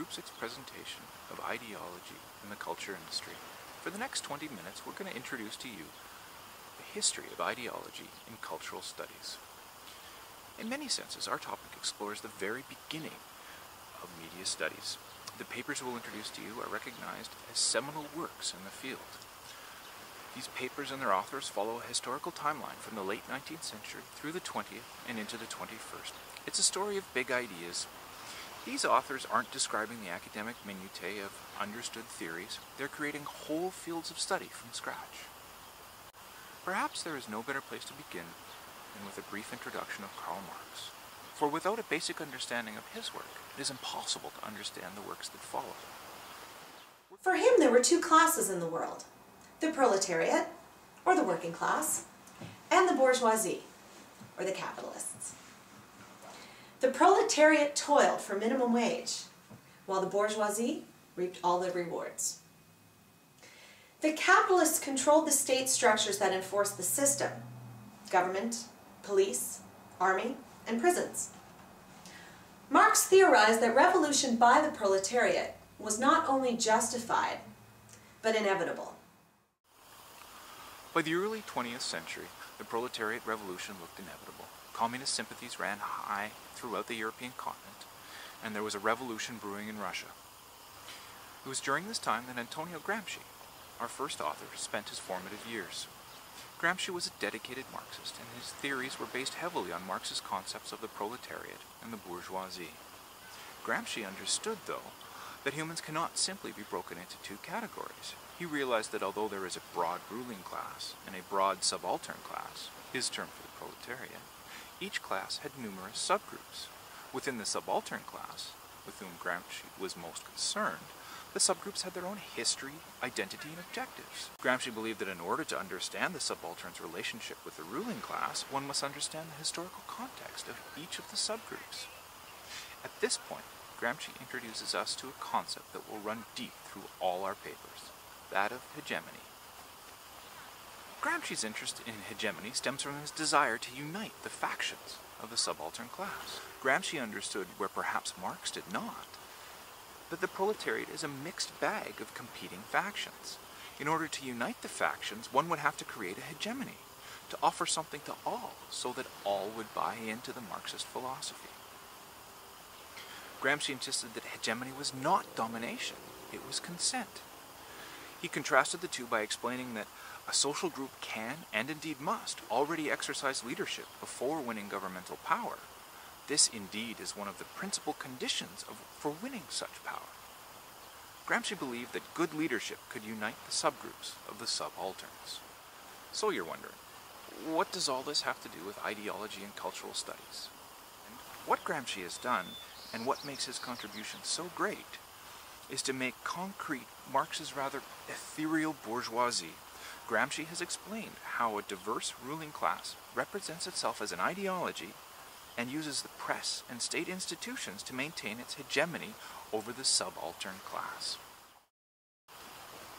groups its presentation of ideology in the culture industry. For the next 20 minutes, we're going to introduce to you the history of ideology in cultural studies. In many senses, our topic explores the very beginning of media studies. The papers we'll introduce to you are recognized as seminal works in the field. These papers and their authors follow a historical timeline from the late 19th century through the 20th and into the 21st. It's a story of big ideas. These authors aren't describing the academic minutiae of understood theories. They're creating whole fields of study from scratch. Perhaps there is no better place to begin than with a brief introduction of Karl Marx. For without a basic understanding of his work, it is impossible to understand the works that follow. For him, there were two classes in the world: the proletariat, or the working class, and the bourgeoisie, or the capitalists. The proletariat toiled for minimum wage, while the bourgeoisie reaped all the rewards. The capitalists controlled the state structures that enforced the system: government, police, army, and prisons. Marx theorized that revolution by the proletariat was not only justified, but inevitable. By the early 20th century, the proletariat revolution looked inevitable. Communist sympathies ran high throughout the European continent, and there was a revolution brewing in Russia. It was during this time that Antonio Gramsci, our first author, spent his formative years. Gramsci was a dedicated Marxist, and his theories were based heavily on Marx's concepts of the proletariat and the bourgeoisie. Gramsci understood, though, that humans cannot simply be broken into two categories. He realized that although there is a broad ruling class and a broad subaltern class, his term for the proletariat, each class had numerous subgroups. Within the subaltern class, with whom Gramsci was most concerned, the subgroups had their own history, identity, and objectives. Gramsci believed that in order to understand the subaltern's relationship with the ruling class, one must understand the historical context of each of the subgroups. At this point, Gramsci introduces us to a concept that will run deep through all our papers, that of hegemony. Gramsci's interest in hegemony stems from his desire to unite the factions of the subaltern class. Gramsci understood, where perhaps Marx did not, that the proletariat is a mixed bag of competing factions. In order to unite the factions, one would have to create a hegemony, to offer something to all, so that all would buy into the Marxist philosophy. Gramsci insisted that hegemony was not domination, it was consent. He contrasted the two by explaining that a social group can, and indeed must, already exercise leadership before winning governmental power. This indeed is one of the principal conditions for winning such power. Gramsci believed that good leadership could unite the subgroups of the subalterns. So you're wondering, what does all this have to do with ideology and cultural studies? And what Gramsci has done, and what makes his contribution so great, is to make concrete Marx's rather ethereal bourgeoisie. Gramsci has explained how a diverse ruling class represents itself as an ideology and uses the press and state institutions to maintain its hegemony over the subaltern class.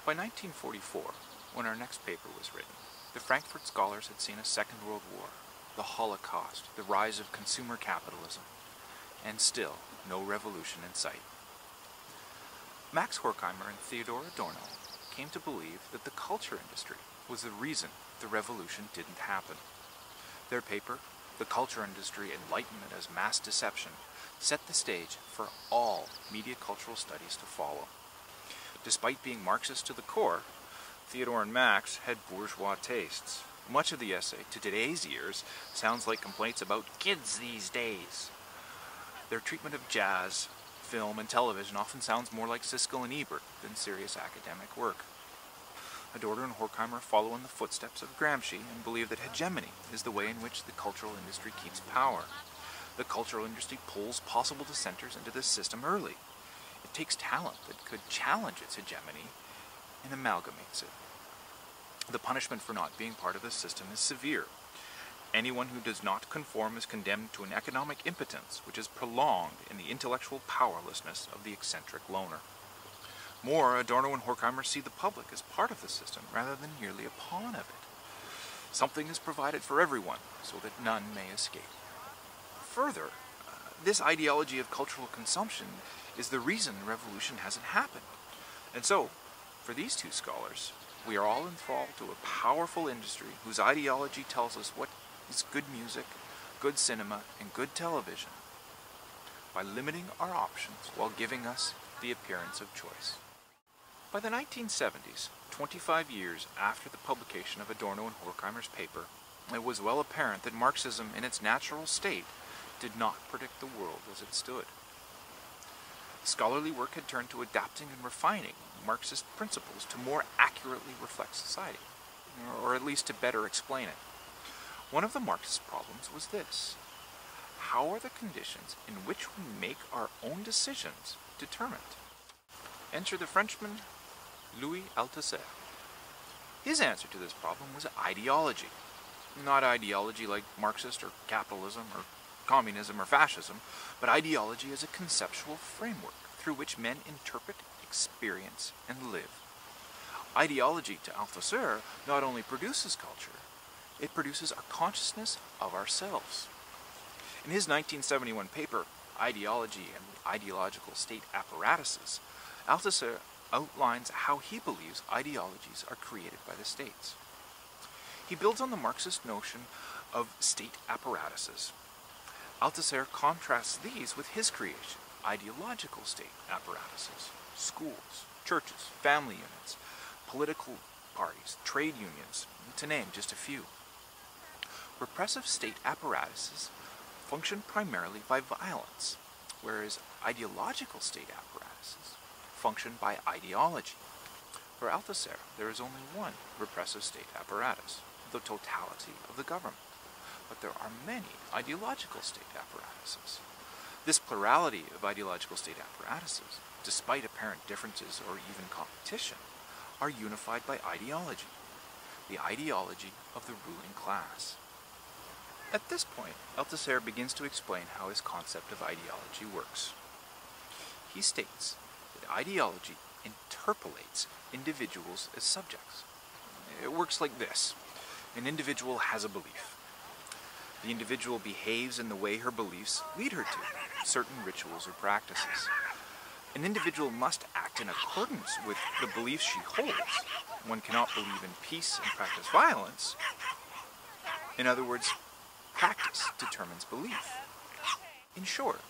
By 1944, when our next paper was written, the Frankfurt Scholars had seen a Second World War, the Holocaust, the rise of consumer capitalism, and still no revolution in sight. Max Horkheimer and Theodor Adorno came to believe that the culture industry was the reason the revolution didn't happen. Their paper, The Culture Industry, Enlightenment as Mass Deception, set the stage for all media cultural studies to follow. Despite being Marxist to the core, Theodor and Max had bourgeois tastes. Much of the essay, to today's ears, sounds like complaints about kids these days. Their treatment of jazz, film, and television often sounds more like Siskel and Ebert than serious academic work. Adorno and Horkheimer follow in the footsteps of Gramsci and believe that hegemony is the way in which the cultural industry keeps power. The cultural industry pulls possible dissenters into the system early. It takes talent that could challenge its hegemony and amalgamates it. The punishment for not being part of the system is severe. Anyone who does not conform is condemned to an economic impotence which is prolonged in the intellectual powerlessness of the eccentric loner. More, Adorno and Horkheimer see the public as part of the system rather than merely a pawn of it. Something is provided for everyone so that none may escape. Further, this ideology of cultural consumption is the reason the revolution hasn't happened. And so, for these two scholars, we are all enthralled to a powerful industry whose ideology tells us what is good music, good cinema, and good television, by limiting our options while giving us the appearance of choice. By the 1970s, 25 years after the publication of Adorno and Horkheimer's paper, it was well apparent that Marxism in its natural state did not predict the world as it stood. Scholarly work had turned to adapting and refining Marxist principles to more accurately reflect society, or at least to better explain it. One of the Marxist problems was this: how are the conditions in which we make our own decisions determined? Enter the Frenchman Louis Althusser. His answer to this problem was ideology. Not ideology like Marxist or capitalism or communism or fascism, but ideology as a conceptual framework through which men interpret, experience, and live. Ideology, to Althusser, not only produces culture, it produces a consciousness of ourselves. In his 1971 paper, Ideology and the Ideological State Apparatuses, Althusser outlines how he believes ideologies are created by the states. He builds on the Marxist notion of state apparatuses. Althusser contrasts these with his creation, ideological state apparatuses: schools, churches, family units, political parties, trade unions, to name just a few. Repressive state apparatuses function primarily by violence, whereas ideological state apparatuses function by ideology. For Althusser, there is only one repressive state apparatus, the totality of the government. But there are many ideological state apparatuses. This plurality of ideological state apparatuses, despite apparent differences or even competition, are unified by ideology, the ideology of the ruling class. At this point, Althusser begins to explain how his concept of ideology works. He states that ideology interpolates individuals as subjects. It works like this. An individual has a belief. The individual behaves in the way her beliefs lead her to, certain rituals or practices. An individual must act in accordance with the beliefs she holds. One cannot believe in peace and practice violence. In other words, practice determines belief. In short,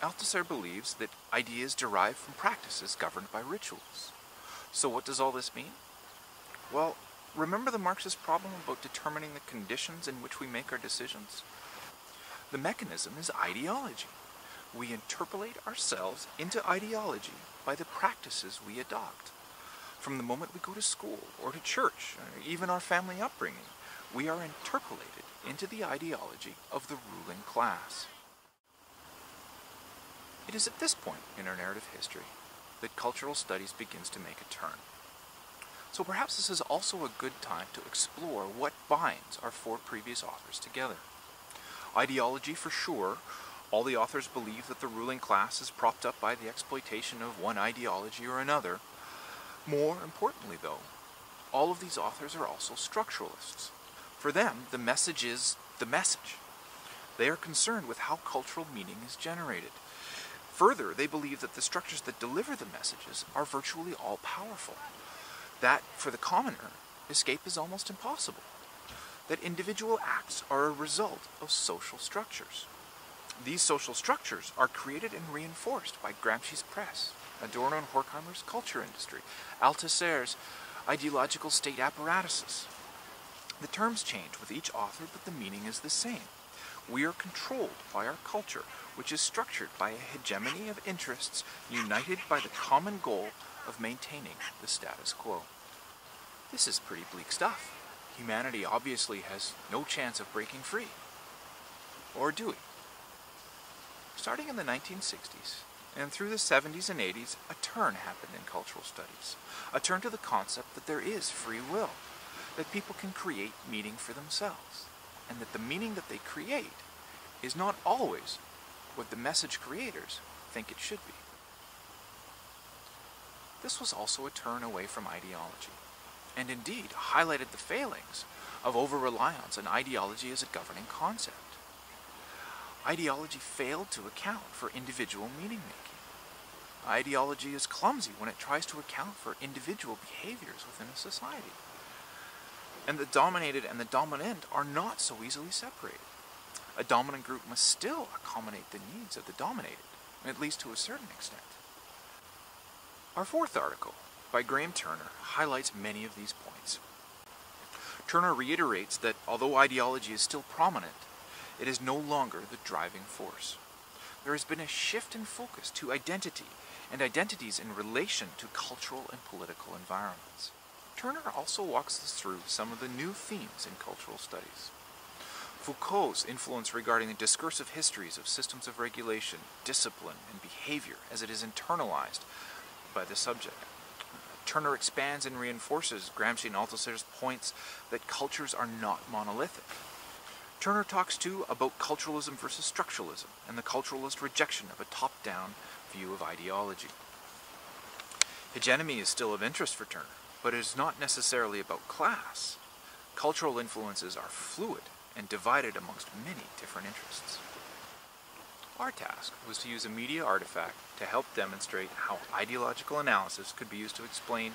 Althusser believes that ideas derive from practices governed by rituals. So what does all this mean? Well, remember the Marxist problem about determining the conditions in which we make our decisions? The mechanism is ideology. We interpolate ourselves into ideology by the practices we adopt. From the moment we go to school or to church, or even our family upbringing, we are interpolated into the ideology of the ruling class. It is at this point in our narrative history that cultural studies begins to make a turn. So perhaps this is also a good time to explore what binds our four previous authors together. Ideology, for sure. All the authors believe that the ruling class is propped up by the exploitation of one ideology or another. More importantly, though, all of these authors are also structuralists. For them, the message is the message. They are concerned with how cultural meaning is generated. Further, they believe that the structures that deliver the messages are virtually all powerful. That, for the commoner, escape is almost impossible. That individual acts are a result of social structures. These social structures are created and reinforced by Gramsci's press, Adorno and Horkheimer's culture industry, Althusser's ideological state apparatuses. The terms change with each author, but the meaning is the same. We are controlled by our culture, which is structured by a hegemony of interests united by the common goal of maintaining the status quo. This is pretty bleak stuff. Humanity obviously has no chance of breaking free. Or do we? Starting in the 1960s, and through the 70s and 80s, a turn happened in cultural studies. A turn to the concept that there is free will, that people can create meaning for themselves, and that the meaning that they create is not always what the message creators think it should be. This was also a turn away from ideology, and indeed highlighted the failings of over-reliance on ideology as a governing concept. Ideology failed to account for individual meaning-making. Ideology is clumsy when it tries to account for individual behaviors within a society. And the dominated and the dominant are not so easily separated. A dominant group must still accommodate the needs of the dominated, at least to a certain extent. Our fourth article, by Graham Turner, highlights many of these points. Turner reiterates that although ideology is still prominent, it is no longer the driving force. There has been a shift in focus to identity and identities in relation to cultural and political environments. Turner also walks us through some of the new themes in cultural studies. Foucault's influence regarding the discursive histories of systems of regulation, discipline, and behavior as it is internalized by the subject. Turner expands and reinforces Gramsci and Althusser's points that cultures are not monolithic. Turner talks too about culturalism versus structuralism and the culturalist rejection of a top-down view of ideology. Hegemony is still of interest for Turner, but it is not necessarily about class. Cultural influences are fluid and divided amongst many different interests. Our task was to use a media artifact to help demonstrate how ideological analysis could be used to explain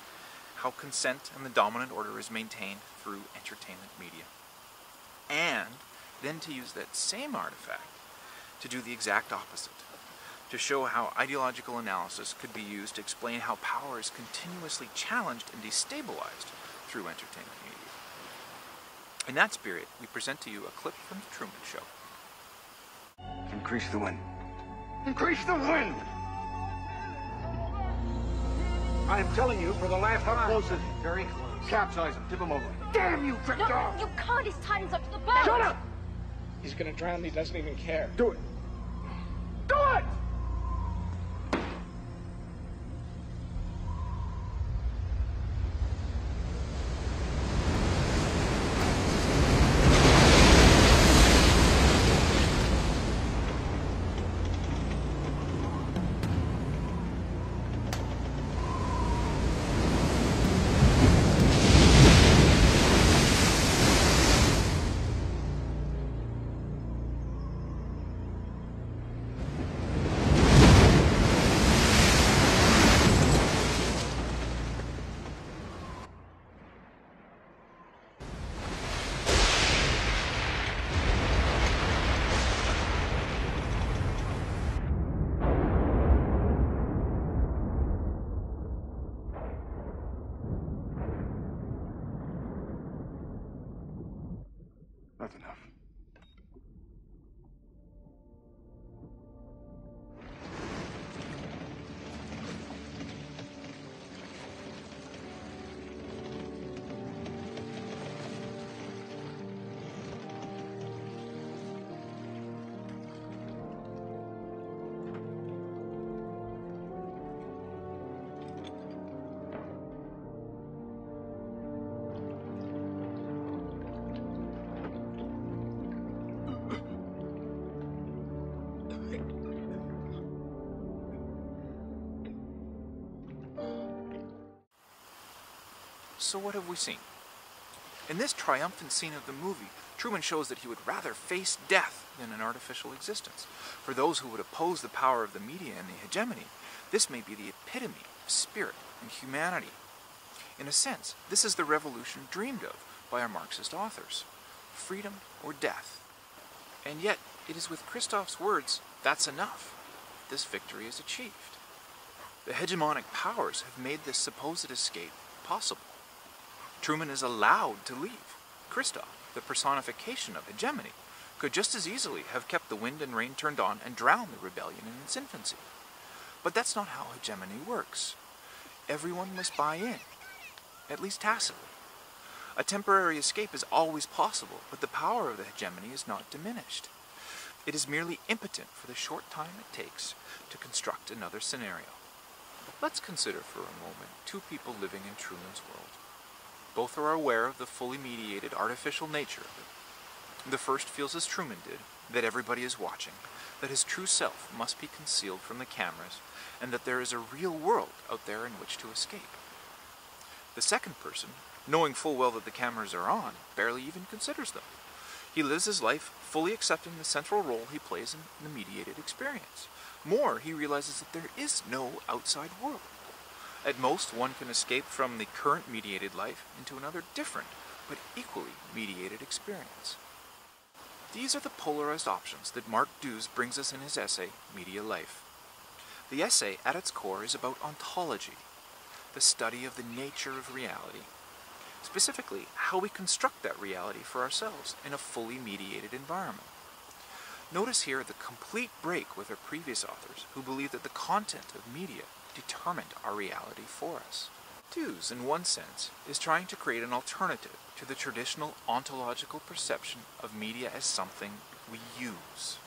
how consent and the dominant order is maintained through entertainment media. And then to use that same artifact to do the exact opposite, to show how ideological analysis could be used to explain how power is continuously challenged and destabilized through entertainment media. In that spirit, we present to you a clip from The Truman Show. Increase the wind. Increase the wind! I am telling you for the last time. How close is he? Very close. Capsize him. Tip him over. Damn you, trick dog! You can't. His time's up to the boat. Shut up! He's gonna drown. He doesn't even care. Do it! Do it! That's enough. So what have we seen? In this triumphant scene of the movie, Truman shows that he would rather face death than an artificial existence. For those who would oppose the power of the media and the hegemony, this may be the epitome of spirit and humanity. In a sense, this is the revolution dreamed of by our Marxist authors. Freedom or death. And yet, it is with Christoph's words, "That's enough," this victory is achieved. The hegemonic powers have made this supposed escape possible. Truman is allowed to leave. Christoph, the personification of hegemony, could just as easily have kept the wind and rain turned on and drowned the rebellion in its infancy. But that's not how hegemony works. Everyone must buy in, at least tacitly. A temporary escape is always possible, but the power of the hegemony is not diminished. It is merely impotent for the short time it takes to construct another scenario. Let's consider for a moment two people living in Truman's world. Both are aware of the fully mediated artificial nature of it. The first feels as Truman did, that everybody is watching, that his true self must be concealed from the cameras, and that there is a real world out there in which to escape. The second person, knowing full well that the cameras are on, barely even considers them. He lives his life fully accepting the central role he plays in the mediated experience. More, he realizes that there is no outside world. At most, one can escape from the current mediated life into another different, but equally mediated experience. These are the polarized options that Mark Dewes brings us in his essay, Media Life. The essay, at its core, is about ontology, the study of the nature of reality, specifically how we construct that reality for ourselves in a fully mediated environment. Notice here the complete break with our previous authors who believed that the content of media determined our reality for us. Dewes, in one sense, is trying to create an alternative to the traditional ontological perception of media as something we use,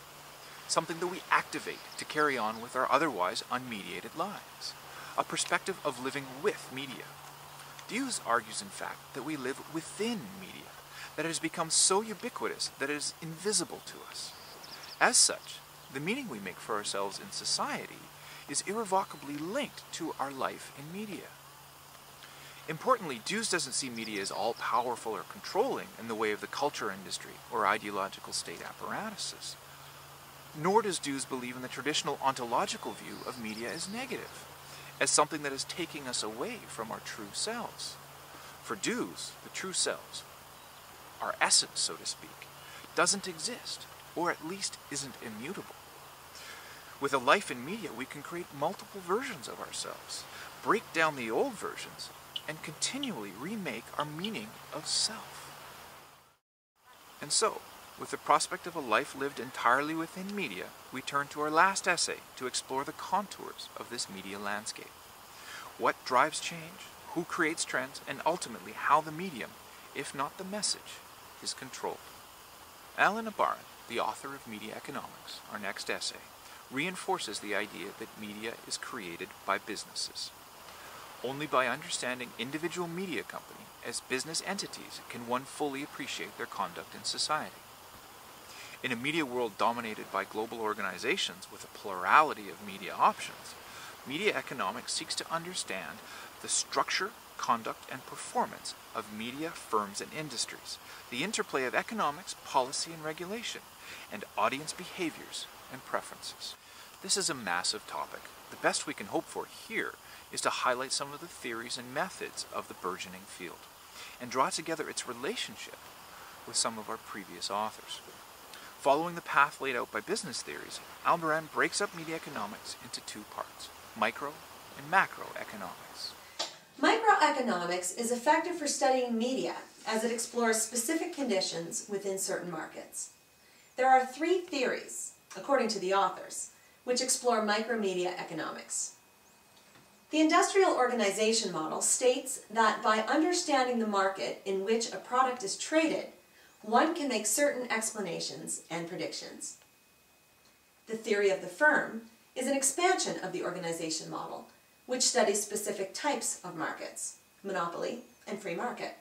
something that we activate to carry on with our otherwise unmediated lives, a perspective of living with media. Dewes argues, in fact, that we live within media, that it has become so ubiquitous that it is invisible to us. As such, the meaning we make for ourselves in society is irrevocably linked to our life in media. Importantly, Dewes doesn't see media as all-powerful or controlling in the way of the culture industry or ideological state apparatuses. Nor does Dewes believe in the traditional ontological view of media as negative, as something that is taking us away from our true selves. For Dewes, the true selves, our essence, so to speak, doesn't exist, or at least isn't immutable. With a life in media, we can create multiple versions of ourselves, break down the old versions, and continually remake our meaning of self. And so, with the prospect of a life lived entirely within media, we turn to our last essay to explore the contours of this media landscape. What drives change, who creates trends, and ultimately how the medium, if not the message, is controlled. Alan Adorno, the author of Media Economics, our next essay, reinforces the idea that media is created by businesses. Only by understanding individual media companies as business entities can one fully appreciate their conduct in society. In a media world dominated by global organizations with a plurality of media options, media economics seeks to understand the structure, conduct, and performance of media firms and industries, the interplay of economics, policy, and regulation, and audience behaviors and preferences. This is a massive topic. The best we can hope for here is to highlight some of the theories and methods of the burgeoning field, and draw together its relationship with some of our previous authors. Following the path laid out by business theories, Adorno breaks up media economics into two parts, micro and macroeconomics. Microeconomics is effective for studying media as it explores specific conditions within certain markets. There are three theories, according to the authors, which explore micromedia economics. The industrial organization model states that by understanding the market in which a product is traded, one can make certain explanations and predictions. The theory of the firm is an expansion of the organization model, which studies specific types of markets, monopoly and free market.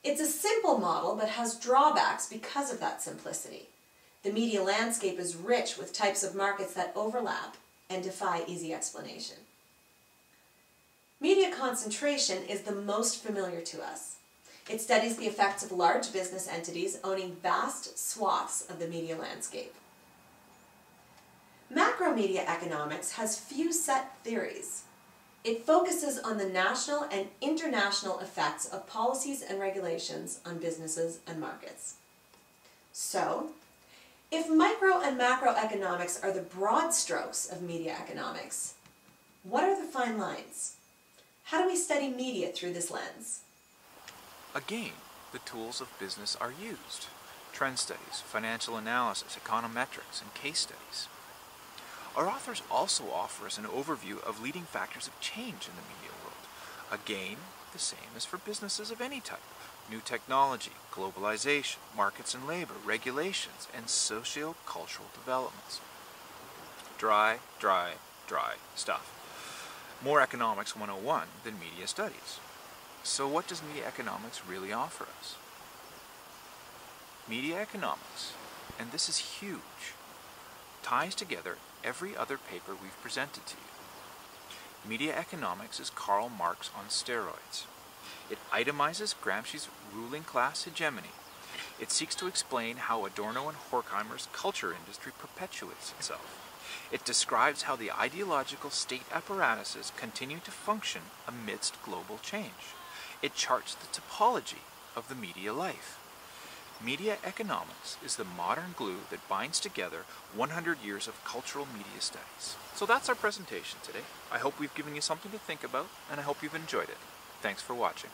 It's a simple model but has drawbacks because of that simplicity. The media landscape is rich with types of markets that overlap and defy easy explanation. Media concentration is the most familiar to us. It studies the effects of large business entities owning vast swaths of the media landscape. Macromedia economics has few set theories. It focuses on the national and international effects of policies and regulations on businesses and markets. So, if micro and macroeconomics are the broad strokes of media economics, what are the fine lines? How do we study media through this lens? Again, the tools of business are used. Trend studies, financial analysis, econometrics, and case studies. Our authors also offer us an overview of leading factors of change in the media world. Again, the same as for businesses of any type. New technology, globalization, markets and labor, regulations, and socio-cultural developments. Dry stuff. More Economics 101 than media studies. So what does media economics really offer us? Media economics, and this is huge, ties together every other paper we've presented to you. Media economics is Karl Marx on steroids. It itemizes Gramsci's ruling class hegemony It seeks to explain how Adorno and Horkheimer's culture industry perpetuates itself. It describes how the ideological state apparatuses continue to function amidst global change. It charts the topology of the media life. Media economics is the modern glue that binds together 100 years of cultural media studies. So that's our presentation today. I hope we've given you something to think about, and I hope you've enjoyed it. Thanks for watching.